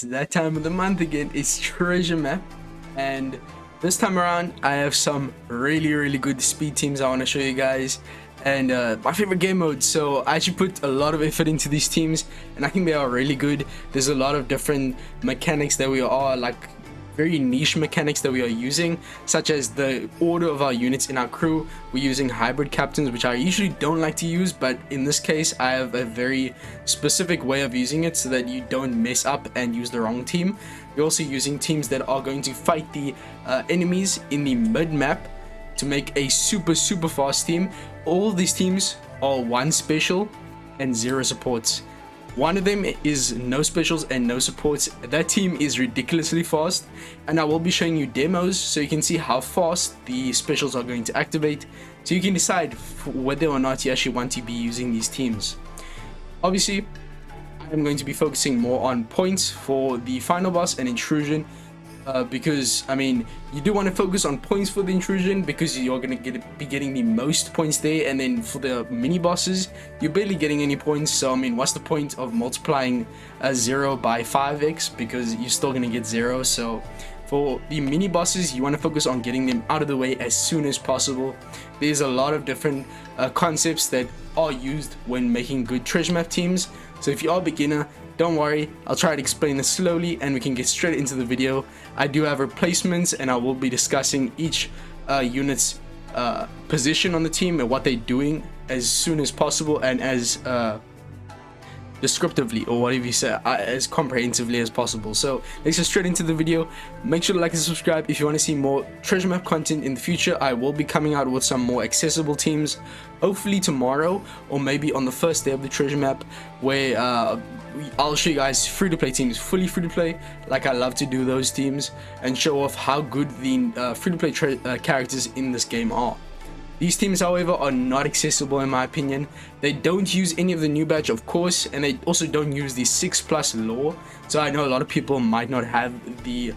It's that time of the month again. It's treasure map, and this time around I have some really good speed teams I want to show you guys, and my favorite game mode. So I actually put a lot of effort into these teams, and I think they are really good. There's a lot of different mechanics that we are very niche mechanics that we are using, such as the order of our units in our crew. We're using hybrid captains, which I usually don't like to use, but in this case I have a very specific way of using it so that you don't mess up and use the wrong team. We're also using teams that are going to fight the enemies in the mid map to make a super fast team. All of these teams are 1 special and 0 supports. One of them is no specials and no supports. That team is ridiculously fast, and I will be showing you demos so you can see how fast the specials are going to activate, so you can decide whether or not you actually want to be using these teams. Obviously, I'm going to be focusing more on points for the final boss and intrusion, because I mean, you do want to focus on points for the intrusion because you're going to be getting the most points there, and then for the mini bosses you're barely getting any points. So I mean, what's the point of multiplying 0 by 5x, because you're still going to get 0. So for the mini bosses, you want to focus on getting them out of the way as soon as possible. There's a lot of different concepts that are used when making good treasure map teams, so if you are a beginner, don't worry, I'll try to explain this slowly and we can get straight into the video. I do have replacements, and I will be discussing each unit's position on the team and what they're doing as soon as possible, and as descriptively, or whatever you say, as comprehensively as possible. So let's get straight into the video. Make sure to like and subscribe if you want to see more treasure map content in the future. I will be coming out with some more accessible teams, hopefully tomorrow, or maybe on the first day of the treasure map, where I'll show you guys free-to-play teams, fully free-to-play, like I love to do those teams, and show off how good the free-to-play characters in this game are. These teams, however, are not accessible in my opinion. They don't use any of the new badge, of course, and they also don't use the 6+ lore. So I know a lot of people might not have the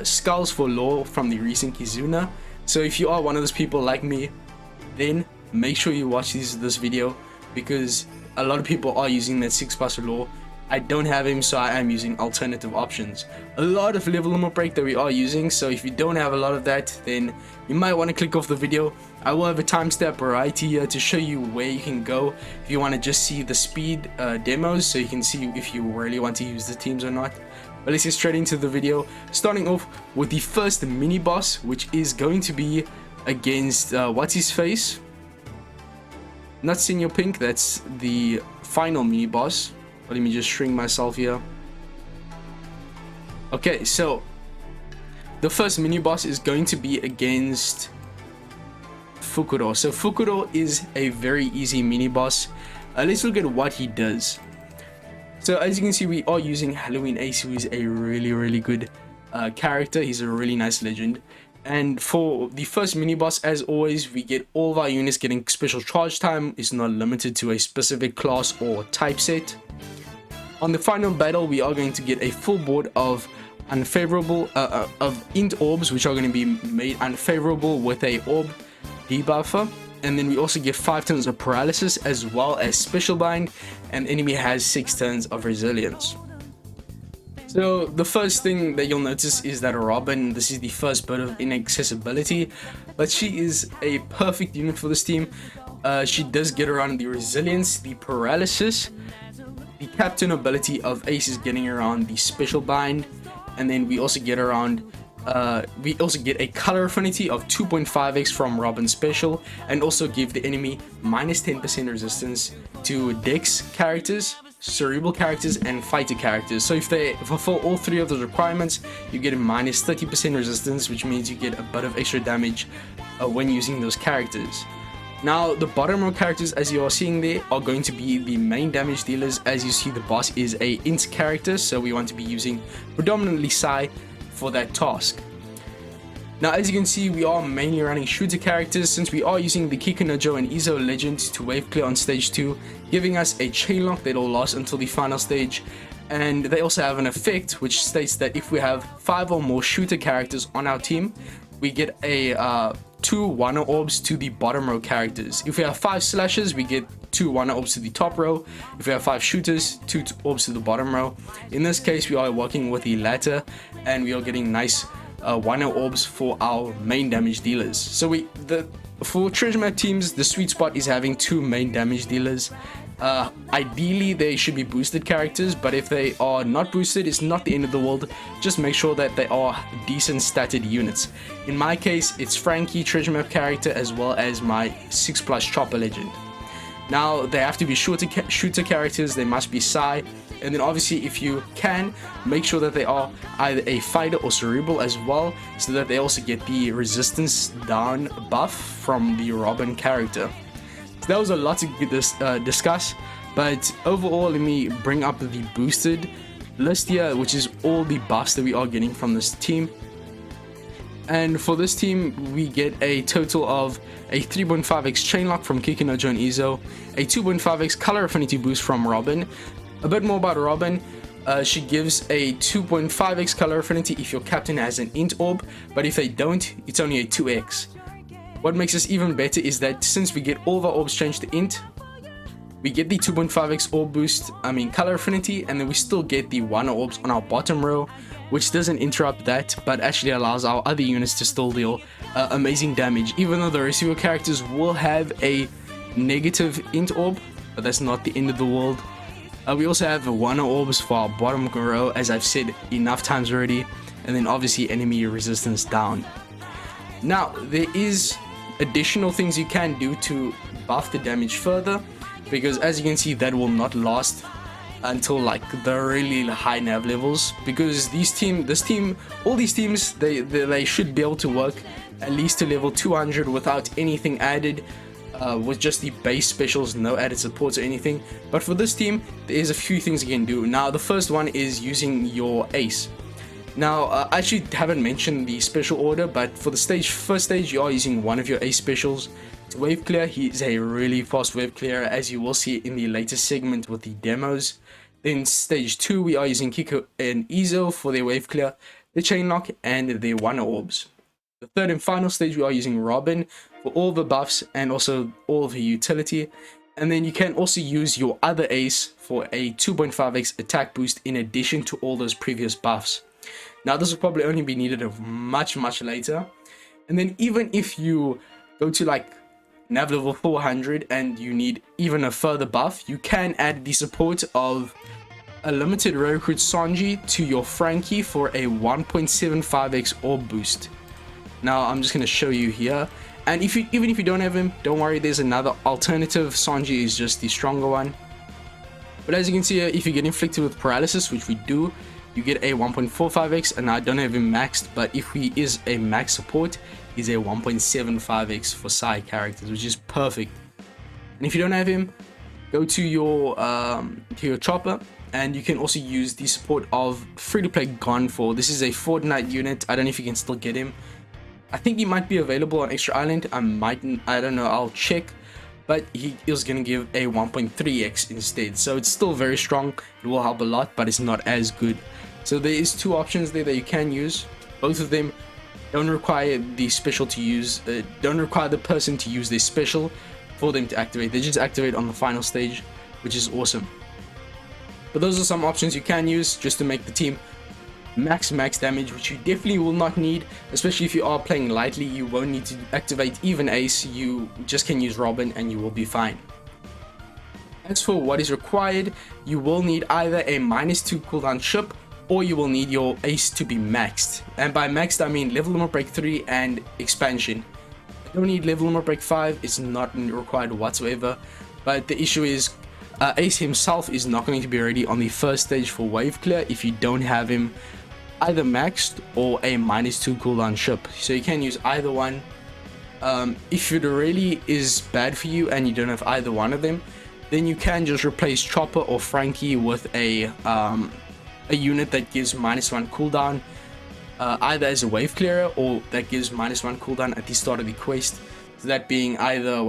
skulls for lore from the recent Kizuna. So if you are one of those people like me, then make sure you watch this video, because a lot of people are using that 6+ lore. I don't have him, so I am using alternative options. A lot of level limit break that we are using, so if you don't have a lot of that, then you might want to click off the video. I will have a timestamp right here to show you where you can go if you want to just see the speed demos, so you can see if you really want to use the teams or not. But let's get straight into the video, starting off with the first mini boss, which is going to be against what's his face, not Senior Pink. That's the final mini boss. Let me just shrink myself here. Okay, so the first mini boss is going to be against Fodor. So Fodor is a very easy mini boss. Let's look at what he does. So as you can see, we are using Halloween Ace, who is a really good character. He's a really nice legend. And for the first mini boss, as always, we get all of our units getting special charge time. It's not limited to a specific class or type set. On the final battle, we are going to get a full board of unfavorable of int orbs, which are going to be made unfavorable with a orb debuffer, and then we also get 5 turns of paralysis as well as special bind, and enemy has 6 turns of resilience. So the first thing that you'll notice is that Robin, this is the first bit of inaccessibility, but she is a perfect unit for this team. She does get around the resilience, the paralysis. The captain ability of Ace is getting around the special bind, and then we also get around we also get a color affinity of 2.5x from Robin's special, and also give the enemy minus 10% resistance to Dex characters, cerebral characters, and fighter characters. So if they fulfill all 3 of those requirements, you get a minus 30% resistance, which means you get a bit of extra damage when using those characters. Now, the bottom row characters, as you are seeing there, are going to be the main damage dealers. As you see, the boss is a int character, so we want to be using predominantly Psy for that task. Now, as you can see, we are mainly running shooter characters, since we are using the Kikunojo and Izo Legend to wave clear on stage 2, giving us a chain lock that will last until the final stage. And they also have an effect which states that if we have 5 or more shooter characters on our team, we get a 2 Wonder Orbs to the bottom row characters. If we have 5 slashers, we get 2 Wonder Orbs to the top row. If we have 5 shooters, 2 orbs to the bottom row. In this case, we are working with the latter, and we are getting nice Wonder Orbs for our main damage dealers. So for treasure map teams, the sweet spot is having 2 main damage dealers. Ideally they should be boosted characters, but if they are not boosted, it's not the end of the world. Just make sure that they are decent statted units. In my case, it's Frankie, treasure map character, as well as my 6+ chopper legend. Now they have to be shooter characters, they must be Psy, and then obviously if you can, make sure that they are either a fighter or cerebral as well, so that they also get the resistance down buff from the Robin character. So that was a lot to discuss, but overall let me bring up the boosted list here, which is all the buffs that we are getting from this team. And for this team, we get a total of a 3.5x chainlock from Kikinojo and Izo, a 2.5x color affinity boost from Robin. A bit more about Robin, she gives a 2.5x color affinity if your captain has an int orb, but if they don't, it's only a 2x. What makes this even better is that since we get all of our orbs changed to int, we get the 2.5x orb boost, color affinity, and then we still get the 1 orbs on our bottom row, which doesn't interrupt that, but actually allows our other units to still deal amazing damage, even though the rest of your characters will have a negative int orb, but that's not the end of the world. We also have 1 orbs for our bottom row, as I've said enough times already, and then obviously enemy resistance down. Now, there is additional things you can do to buff the damage further, because as you can see, that will not last until like the really high nav levels, because all these teams they should be able to work at least to level 200 without anything added, with just the base specials, no added supports or anything. But for this team, there's a few things you can do. Now the first one is using your ace. Now I actually haven't mentioned the special order, but for the first stage you are using one of your ace specials. It's wave clear. He is a really fast wave clearer, as you will see in the latest segment with the demos. Then stage 2, we are using Kiko and Izo for their wave clear, the chainlock, and their 1 orbs. The third and final stage, we are using Robin for all the buffs and also all of her utility. And then you can also use your other ace for a 2.5x attack boost in addition to all those previous buffs. Now this will probably only be needed much later. And then even if you go to like nav level 400 and you need even a further buff, you can add the support of a limited rare recruit Sanji to your Frankie for a 1.75x orb boost. Now I'm just going to show you here, and even if you don't have him, don't worry, there's another alternative. Sanji is just the stronger one. But as you can see here, if you get inflicted with paralysis, which we do, you get a 1.45x, and I don't have him maxed, but if he is a max support, he's a 1.75x for Psy characters, which is perfect. And if you don't have him, go to your chopper, and you can also use the support of free-to-play Gonfor. This is a Fortnite unit. I don't know if you can still get him. I think he might be available on Extra Island. I don't know, I'll check. But he is going to give a 1.3x instead, so it's still very strong. It will help a lot, but it's not as good. So there is 2 options there that you can use. Both of them don't require the special to use, don't require the person to use their special for them to activate. They just activate on the final stage, which is awesome. But those are some options you can use just to make the team max damage, which you definitely will not need, especially if you are playing lightly. You won't need to activate even ace, you just can use Robin and you will be fine. As for what is required, you will need either a -2 cooldown ship, or you will need your ace to be maxed. And by maxed, I mean level limit break 3 and expansion. You don't need level limit break 5, it's not required whatsoever. But the issue is, Ace himself is not going to be ready on the first stage for wave clear if you don't have him either maxed or a -2 cooldown ship. So you can use either one. If it really is bad for you and you don't have either one of them, then you can just replace Chopper or Frankie with a unit that gives -1 cooldown, either as a wave clearer or that gives -1 cooldown at the start of the quest. So that being either,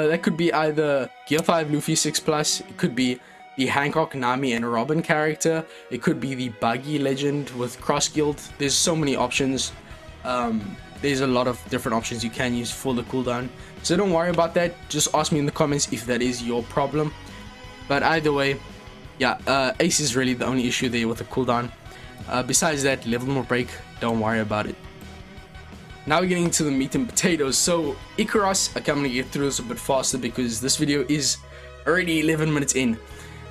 that could be either Gear 5 Luffy 6+, it could be the Hancock, Nami, and Robin character, it could be the Buggy Legend with Cross Guild. There's so many options. there's a lot of different options you can use for the cooldown, so don't worry about that. Just ask me in the comments if that is your problem. But either way, yeah, Ace is really the only issue there with the cooldown. Besides that, level limit break, don't worry about it. Now we're getting into the meat and potatoes. So Icarus, okay, I'm gonna get through this a bit faster because this video is already 11 minutes in.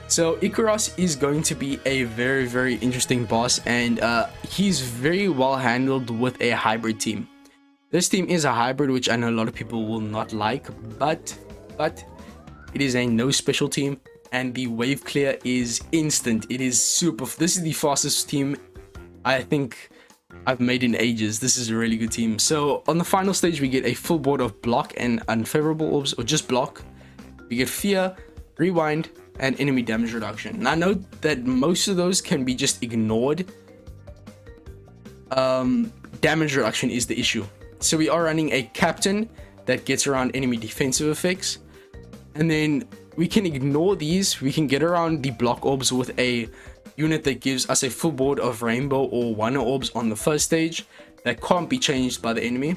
So Icarus is going to be a very, very interesting boss, and he's very well handled with a hybrid team. This team is a hybrid, which I know a lot of people will not like, but it is a no special team, and the wave clear is instant. It is super. This is the fastest team I think I've made in ages. This is a really good team. So on the final stage, we get a full board of block and unfavorable orbs, or just block. We get fear, rewind, and enemy damage reduction. Now note that most of those can be just ignored. Damage reduction is the issue. So we are running a captain that gets around enemy defensive effects, and then we can ignore these. We can get around the block orbs with a unit that gives us a full board of rainbow or wonder orbs on the first stage that can't be changed by the enemy.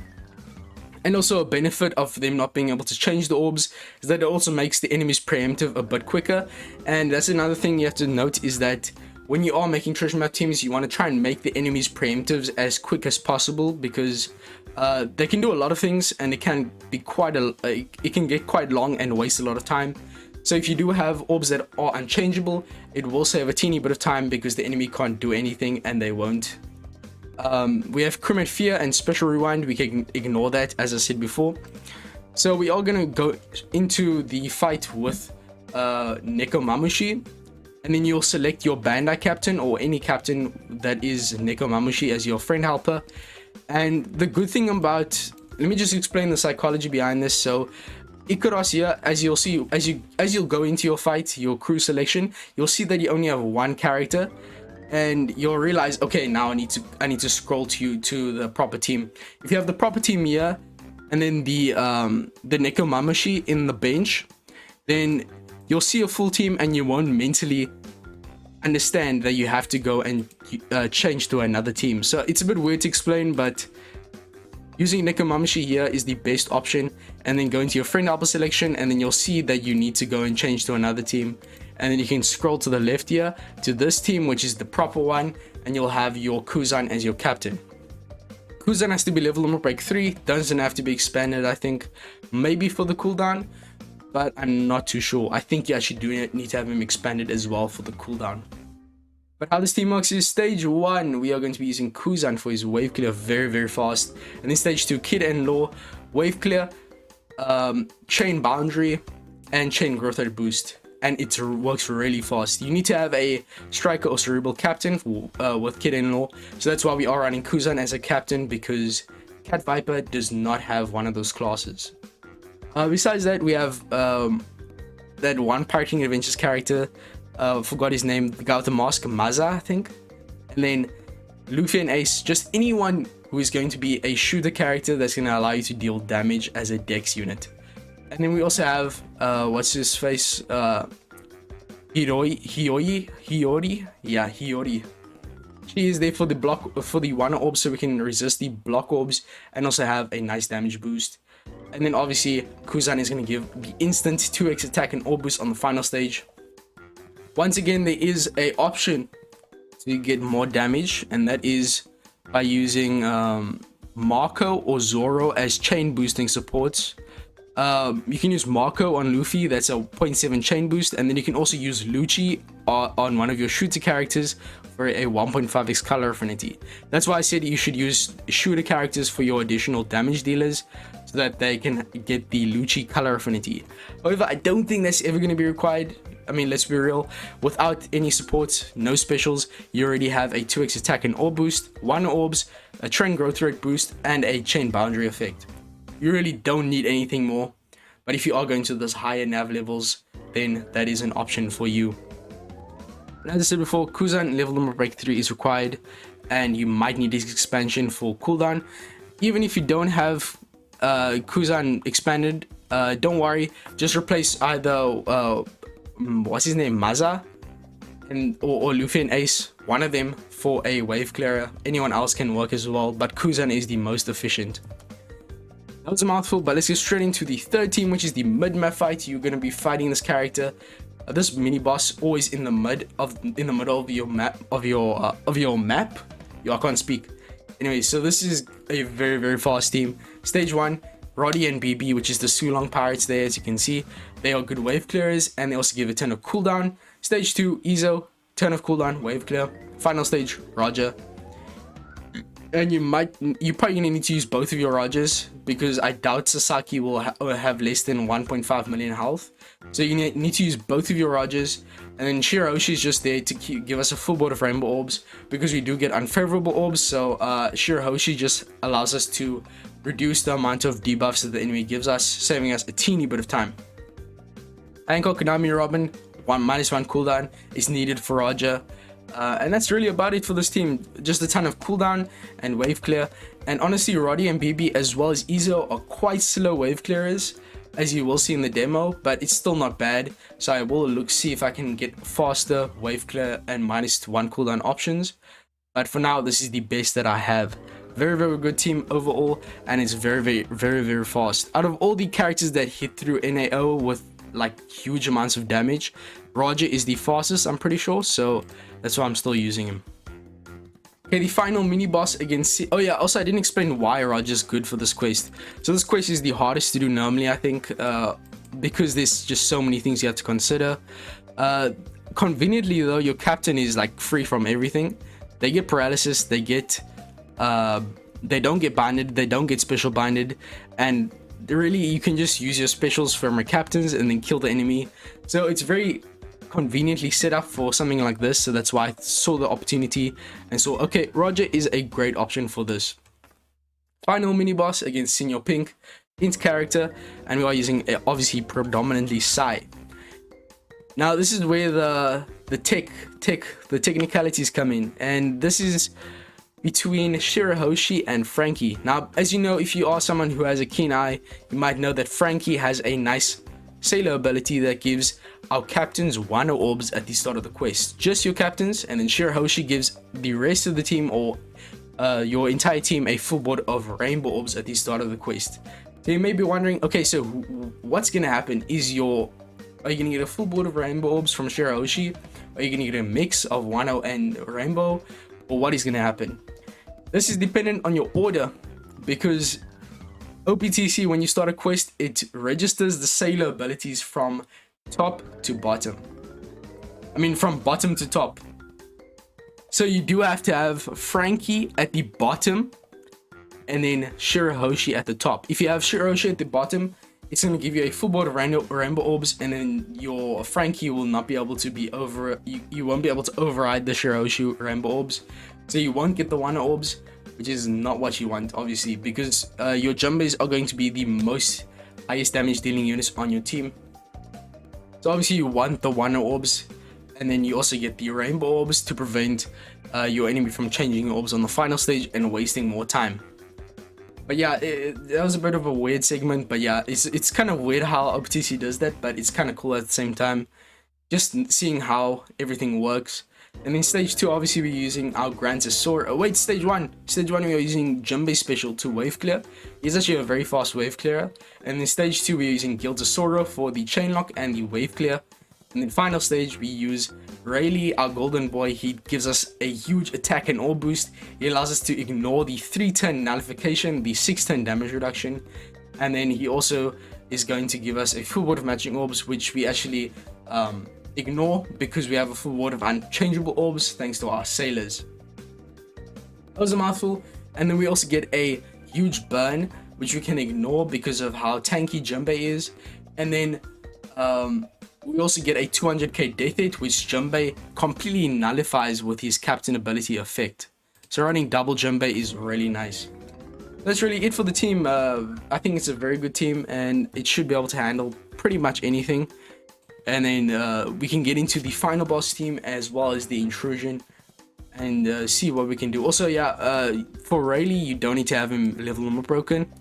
And also a benefit of them not being able to change the orbs is that it also makes the enemy's preemptive a bit quicker. And that's another thing you have to note, is that when you are making treasure map teams, you want to try and make the enemy's preemptives as quick as possible, because they can do a lot of things, and it can be it can get quite long and waste a lot of time. So if you do have orbs that are unchangeable, it will save a teeny bit of time because the enemy can't do anything, and they won't. We have Cremate Fear and Special Rewind. We can ignore that, as I said before. So we are going to go into the fight with Neko Mamushi, and then you'll select your Bandai captain or any captain that is Neko Mamushi as your friend helper. And the good thing about, let me just explain the psychology behind this. So Icarus here, as you'll see, as you'll go into your fight, your crew selection, you'll see that you only have one character, and you'll realize, okay, now I need to scroll to the proper team. If you have the proper team here, and then the Neko Mamushi in the bench, then you'll see a full team, and you won't mentally understand that you have to go and change to another team. So it's a bit weird to explain, but using Neko Mamushi here is the best option. And then go into your friend helper selection, and then you'll see that you need to go and change to another team. And then you can scroll to the left here to this team, which is the proper one, and you'll have your Kuzan as your captain. Kuzan has to be level limit break 3, doesn't have to be expanded, I think. Maybe for the cooldown, but I'm not too sure. I think you actually do need to have him expanded as well for the cooldown. But how this team works is stage 1, we are going to be using Kuzan for his wave clear very, very fast. And then stage 2, Kid and Law, wave clear, chain boundary, and chain growth rate boost. And it works really fast. You need to have a striker or cerebral captain with Kid and Law. So that's why we are running Kuzan as a captain, because Cat Viper does not have one of those classes. Besides that, we have that one Pirating Adventures character, forgot his name, the guy with the mask, Maza, I think. And then Luffy and Ace, just anyone who is going to be a shooter character that's going to allow you to deal damage as a dex unit. And then we also have, what's his face, Hiyori? Yeah, Hiyori. She is there for the block, for the one orb, so we can resist the block orbs and also have a nice damage boost. And then obviously Kuzan is going to give the instant 2x attack and orb boost on the final stage. Once again, there is a option to get more damage, and that is by using Marco or Zoro as chain boosting supports. You can use Marco on Luffy, that's a 0.7 chain boost, and then you can also use Lucci on one of your shooter characters for a 1.5x color affinity. That's why I said you should use shooter characters for your additional damage dealers, so that they can get the Lucci color affinity. However, I don't think that's ever going to be required. I mean, let's be real, without any supports, no specials, you already have a 2x attack and orb boost, 1 orbs, a chain growth rate boost, and a chain boundary effect. You really don't need anything more, but if you are going to those higher nav levels, then that is an option for you. And as I said before, Kuzan level limit break 3 is required, and you might need this expansion for cooldown. Even if you don't have Kuzan expanded, don't worry, just replace either what's his name, Maza, and or Luffy and Ace, one of them for a wave clearer. Anyone else can work as well, but Kuzan is the most efficient. That was a mouthful, but let's get straight into the third team, which is the mid-map fight. You're going to be fighting this character, this mini boss, always in the middle of your map Yo, I can't speak. Anyway, so this is a very, very fast team. Stage 1, Roddy and BB, which is the Sulong pirates there, as you can see. They are good wave clearers, and they also give a turn of cooldown. Stage 2, Izo, turn of cooldown, wave clear. Final stage, Roger. And you're probably gonna need to use both of your Rogers, because I doubt Sasaki will have less than 1.5 million health. So you need to use both of your Rogers. And then Shirahoshi is just there to give us a full board of rainbow orbs, because we do get unfavorable orbs. So Shirahoshi just allows us to reduce the amount of debuffs that the enemy gives us, saving us a teeny bit of time. Hancock, Konami, Robin, -1 cooldown is needed for Roger. And that's really about it for this team. Just a ton of cooldown and wave clear. And honestly, Roddy and BB as well as Izo are quite slow wave clearers, as you will see in the demo, but it's still not bad. So I will see if I can get faster wave clear and -1 cooldown options. But for now, this is the best that I have. Very, very good team overall, and it's very, very, very, very fast. Out of all the characters that hit through NAO with like huge amounts of damage, Roger is the fastest, I'm pretty sure, so that's why I'm still using him. Okay, the final mini boss against oh yeah, also I didn't explain why Roger's good for this quest. So this quest is the hardest to do normally, I think, because there's just so many things you have to consider. Conveniently though, your captain is like free from everything. They get paralysis, they don't get binded, they don't get special binded, and really you can just use your specials from your captains and then kill the enemy. So it's very conveniently set up for something like this, so that's why I saw the opportunity and saw, okay, Roger is a great option for this. Final mini boss against Senior Pink, Hint character, and we are using obviously predominantly Sai. Now this is where the technicalities come in, and this is between Shirahoshi and Frankie. Now, as you know, if you are someone who has a keen eye, you might know that Frankie has a nice sailor ability that gives our captains 1 orbs at the start of the quest. Just your captains, and then Shirahoshi gives the rest of the team, or your entire team, a full board of rainbow orbs at the start of the quest. So you may be wondering, okay, so what's gonna happen? Are you gonna get a full board of rainbow orbs from Shirahoshi? Are you gonna get a mix of Wano and rainbow? Or what is gonna happen? This is dependent on your order, because OPTC, when you start a quest, it registers the sailor abilities from top to bottom. I mean, from bottom to top. So you do have to have Frankie at the bottom and then Shirahoshi at the top. If you have Shirahoshi at the bottom, it's going to give you a full board of rainbow orbs, and then your Frankie will not be able to be you won't be able to override the Shirahoshi rainbow orbs. So you won't get the 1 orbs, which is not what you want, obviously, because your Jumbes are going to be the highest damage dealing units on your team. So obviously you want the 1 orbs, and then you also get the rainbow orbs to prevent your enemy from changing orbs on the final stage and wasting more time. But yeah, that was a bit of a weird segment, but yeah, it's kind of weird how OPTC does that, but it's kind of cool at the same time, just seeing how everything works. And in stage 2, obviously we're using our Grand Tesoro. Oh wait, stage 1 we are using Jumbe Special to wave clear. He's actually a very fast wave clearer. And in stage 2 we're using Guild Tesoro for the chain lock and the wave clear. And in final stage we use Rayleigh, our golden boy. He gives us a huge attack and orb boost. He allows us to ignore the 3-turn nullification, the 6-turn damage reduction, and then he also is going to give us a full board of matching orbs, which we actually ignore because we have a full board of unchangeable orbs thanks to our sailors. That was a mouthful. And then we also get a huge burn, which we can ignore because of how tanky Jumbe is. And then we also get a 200k death hit, which Jumbe completely nullifies with his captain ability effect. So running double Jumbe is really nice. That's really it for the team. I think it's a very good team, and it should be able to handle pretty much anything. And then we can get into the final boss team as well as the intrusion and see what we can do. Also, yeah, for Rayleigh, you don't need to have him level limit broken.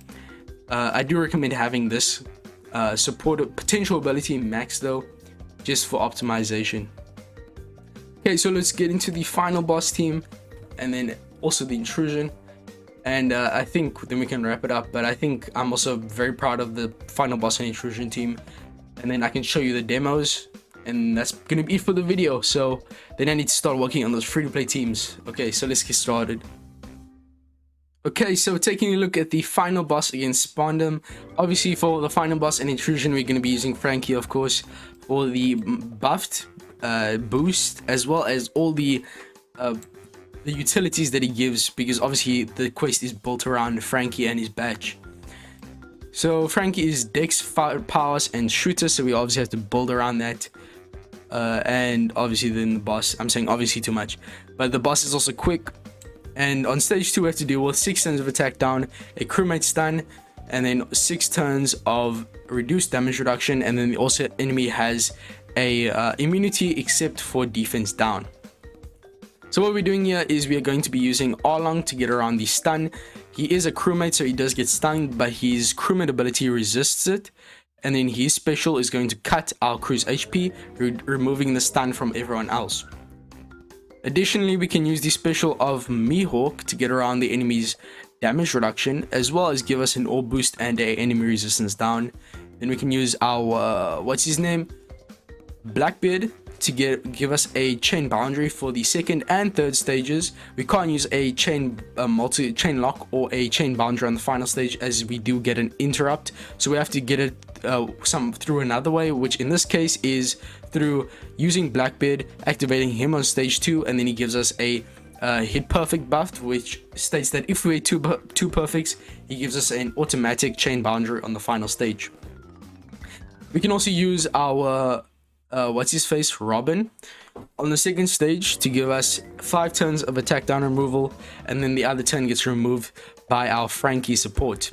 I do recommend having this support potential ability max though, just for optimization. Okay, so let's get into the final boss team, and then also the intrusion. And I think then we can wrap it up. But I think I'm also very proud of the final boss and intrusion team. And then I can show you the demos. And that's gonna be it for the video. So then I need to start working on those free-to-play teams. Okay, so let's get started. Okay, so taking a look at the final boss against Spandam. Obviously for the final boss and intrusion, we're gonna be using Frankie, of course, for the buffed boost, as well as all the utilities that he gives, because obviously the quest is built around Frankie and his badge. So Frankie is Dex, powers, and shooter, so we obviously have to build around that. And obviously then the boss, I'm saying obviously too much, but the boss is also quick. And on stage 2 we have to deal with 6 turns of attack down, a crewmate stun, and then 6 turns of reduced damage reduction. And then also enemy has a immunity except for defense down. So what we're doing here is we are going to be using Arlong to get around the stun. He is a crewmate, so he does get stunned, but his crewmate ability resists it. And then his special is going to cut our crew's HP, removing the stun from everyone else. Additionally, we can use the special of Mihawk to get around the enemy's damage reduction, as well as give us an orb boost and a enemy resistance down. Then we can use our what's his name, Blackbeard, to give us a chain boundary for the second and third stages. We can't use a chain chain lock or a chain boundary on the final stage, as we do get an interrupt. So we have to get it through another way, which in this case is through using Blackbeard, activating him on stage 2, and then he gives us a hit perfect buff, which states that if we hit two perfects, he gives us an automatic chain boundary on the final stage. We can also use our what's his face, Robin, on the second stage to give us 5 turns of attack down removal, and then the other turn gets removed by our Frankie support.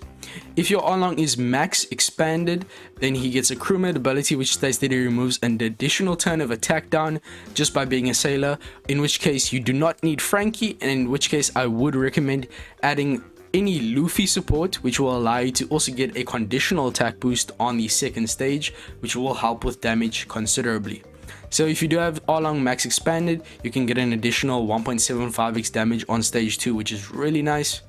If your Arlong is max expanded, then he gets a crewmate ability which states that he removes an additional turn of attack down just by being a sailor, in which case you do not need Frankie, and in which case I would recommend adding any Luffy support, which will allow you to also get a conditional attack boost on the second stage, which will help with damage considerably. So if you do have Arlong max expanded, you can get an additional 1.75x damage on stage 2, which is really nice.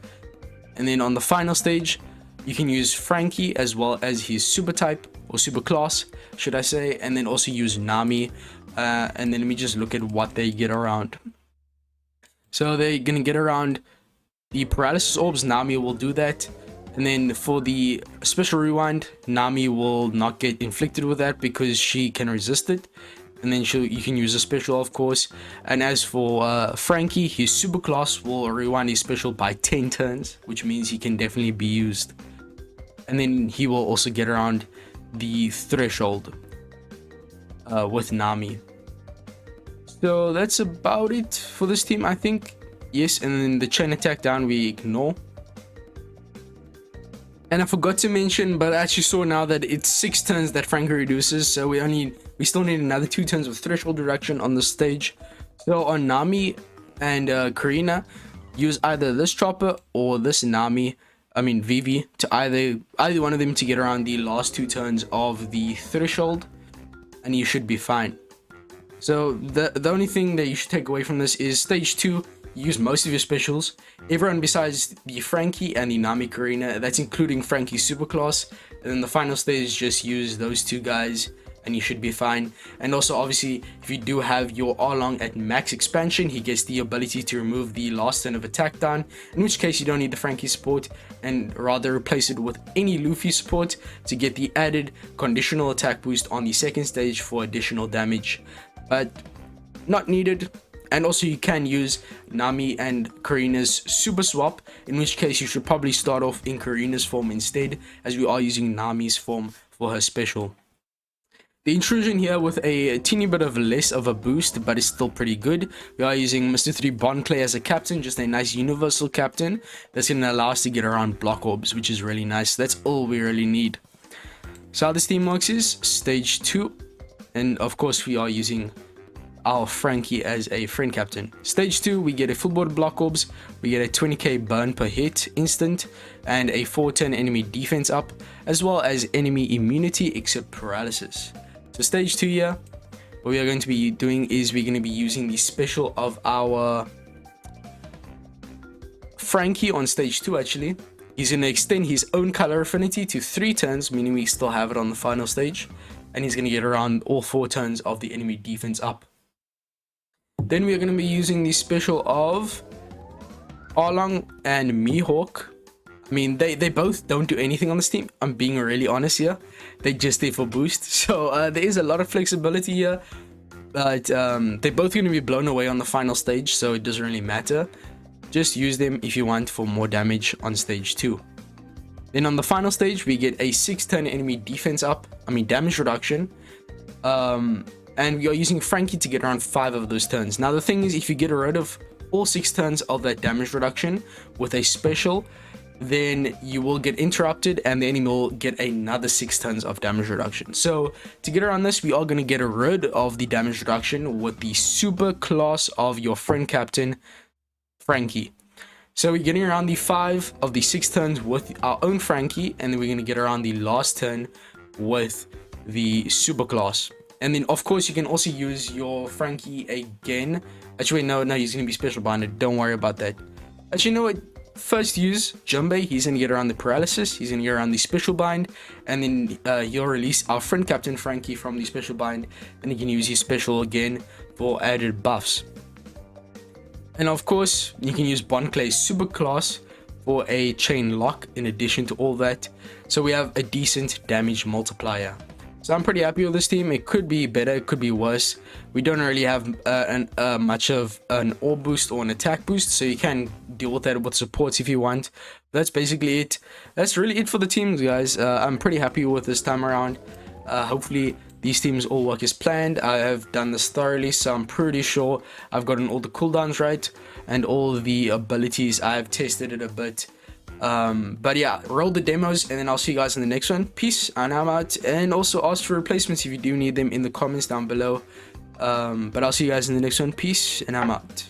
And then on the final stage, you can use Frankie as well as his super type, or super class should I say, and then also use Nami. And then let me just look at what they get around. So they're gonna get around the paralysis orbs. Nami will do that. And then for the special rewind, Nami will not get inflicted with that because she can resist it. And then you can use a special, of course. And as for Frankie, his super class will rewind his special by 10 turns, which means he can definitely be used. And then he will also get around the threshold with Nami. So that's about it for this team, I think. Yes, and then the chain attack down we ignore. And I forgot to mention, but I actually saw now that it's 6 turns that Frankie reduces, so we still need another 2 turns of threshold reduction on the stage. So on Nami and Karina, use either this chopper or this Vivi, to either one of them to get around the last 2 turns of the threshold, and you should be fine. So the only thing that you should take away from this is stage 2, use most of your specials. Everyone besides the Frankie and the Nami Karina, that's including Frankie's superclass. And then the final stage, just use those 2 guys and you should be fine. And also obviously, if you do have your Arlong at max expansion, he gets the ability to remove the last turn of attack down, in which case you don't need the Frankie support and rather replace it with any Luffy support to get the added conditional attack boost on the second stage for additional damage, but not needed. And also you can use Nami and Karina's super swap, in which case you should probably start off in Karina's form instead, as we are using Nami's form for her special. The intrusion here with a teeny bit of less of a boost, but it's still pretty good. We are using Mr. 3 Bondclay as a captain, just a nice universal captain that's going to allow us to get around block orbs, which is really nice. That's all we really need. So how this team works is stage 2, and of course we are using our Frankie as a friend captain. Stage 2, we get a full board block orbs, we get a 20k burn per hit instant, and a 410 enemy defense up, as well as enemy immunity except paralysis. So stage 2 here, what we are going to be doing is we're going to be using the special of our Frankie on stage 2 actually. He's going to extend his own color affinity to 3 turns, meaning we still have it on the final stage. And he's going to get around all 4 turns of the enemy defense up. Then we're going to be using the special of Arlong and Mihawk. I mean, they both don't do anything on this team. I'm being really honest here. They just there for boost. So there is a lot of flexibility here. But they're both going to be blown away on the final stage, so it doesn't really matter. Just use them if you want for more damage on stage 2. Then on the final stage, we get a 6-turn enemy defense up. Damage reduction. And we are using Frankie to get around 5 of those turns. Now the thing is, if you get rid of all 6 turns of that damage reduction with a special, then you will get interrupted and the enemy will get another 6 turns of damage reduction. So to get around this, we are going to get rid of the damage reduction with the super class of your friend captain Frankie. So we're getting around the 5 of the 6 turns with our own Frankie, and then we're going to get around the last turn with the super class. And then of course you can also use your Frankie again. Actually no, he's going to be special binded, don't worry about that. Actually, you know what? First use Jumbe. He's going to get around the paralysis, he's going to get around the special bind, and then he'll release our friend captain Frankie from the special bind, and he can use his special again for added buffs. And of course you can use Bonclay's super class for a chain lock in addition to all that, so we have a decent damage multiplier. So I'm pretty happy with this team. It could be better, it could be worse. We don't really have much of an orb boost or an attack boost, so you can deal with that with supports if you want. That's basically it. That's really it for the teams, guys. I'm pretty happy with this time around. Hopefully these teams all work as planned. I have done this thoroughly, so I'm pretty sure I've gotten all the cooldowns right and all the abilities. I've tested it a bit. But yeah, roll the demos, and then I'll see you guys in the next one. Peace, and I'm out. And also ask for replacements if you do need them in the comments down below. But I'll see you guys in the next one. Peace, and I'm out.